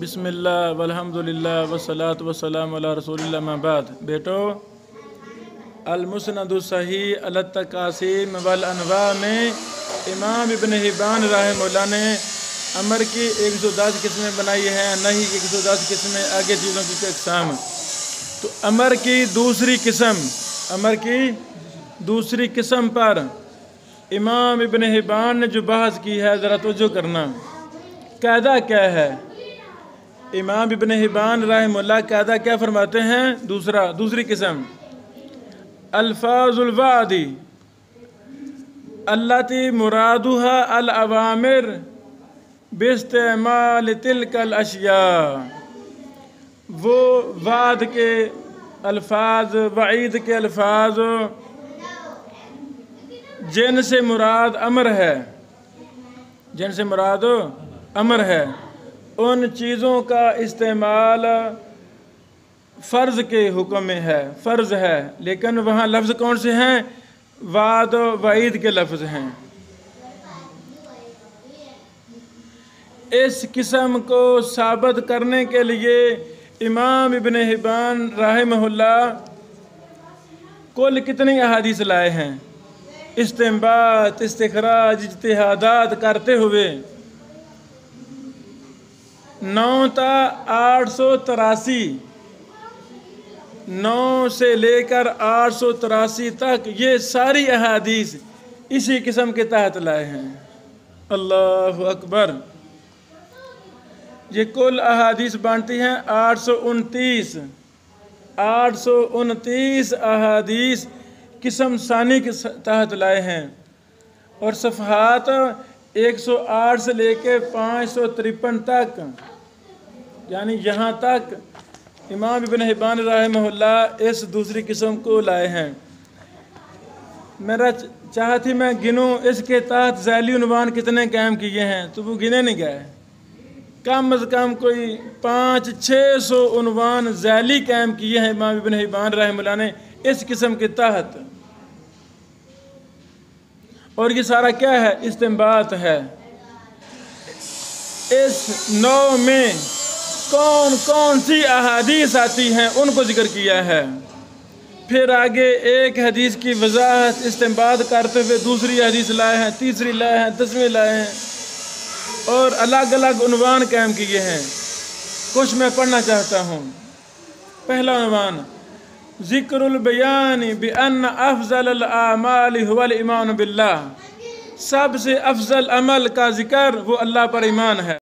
بسم اللہ والحمدللہ والصلاۃ والسلام علی رسول اللہ ما بعد۔ بیٹو، المسند الصحیح علی التقاسیم والانواع میں امام ابن حبان رحمہ اللہ نے امر کی 110 قسمیں بنائی ہیں، نہیں 110 قسمیں آگے چیزوں کی اقسام۔ تو امر کی دوسری قسم پر امام ابن حبان نے جو بحث کی ہے ذرا توجہ کرنا۔ قاعدہ کیا ہے؟ امام ابن حبان رحمہ اللہ قاعدہ کیا فرماتے ہیں؟ دوسری قسم الفاظ الوعد التي مرادها الاوامر باستعمال تلك الاشیاء، وہ وعد کے الفاظ، وعید کے الفاظ جن سے مراد امر ہے، ان چیزوں کا استعمال فرض کے حکم میں ہے، فرض ہے، لیکن وہاں لفظ کون سے ہیں؟ وعد و وعید کے لفظ ہیں۔ اس قسم کو ثابت کرنے کے لیے امام ابن حبان رحمہ اللہ کل کتنی احادیث لائے ہیں؟ استنباط، استخراج، اجتہادات کرتے ہوئے 9 تا 883، 9 سے لے کر 883 تک یہ ساری احادیث اسی قسم کے تحت لائے ہیں۔ اللہ اکبر! یہ کل احادیث بانٹی ہیں 829 احادیث قسم ثانی کے تحت لائے ہیں، اور صفحات 108 سے لے کے 553 تک، یعنی یہاں تک امام ابن حبان رحمہ اللہ اس دوسری قسم کو لائے ہیں۔ میرا چاہتی میں گنوں اس کے تحت ذیلی عنوان کتنے قائم کیے ہیں، تو وہ گنے نہیں گئے۔ کم از کم کوئی 500-600 عنوان ذیلی قائم کیے ہیں امام ابن حبان رحمہ اللہ نے اس قسم کے تحت، اور یہ سارا کیا ہے؟ استنباط ہے۔ اس نوع میں کون کون سی احادیث آتی ہیں ان کو ذکر کیا ہے، پھر آگے ایک حدیث کی وضاحت استنباط کرتے ہوئے دوسری حدیث لائے ہیں، تیسری لائے ہیں، 10ویں لائے ہیں، اور الگ الگ عنوان قائم کیے ہیں۔ کچھ میں پڑھنا چاہتا ہوں۔ پہلا عنوان ذکر البیان بأن افضل الاعمال هو الایمان باللہ، سب سے افضل عمل کا ذکر وہ اللہ پر ایمان ہے۔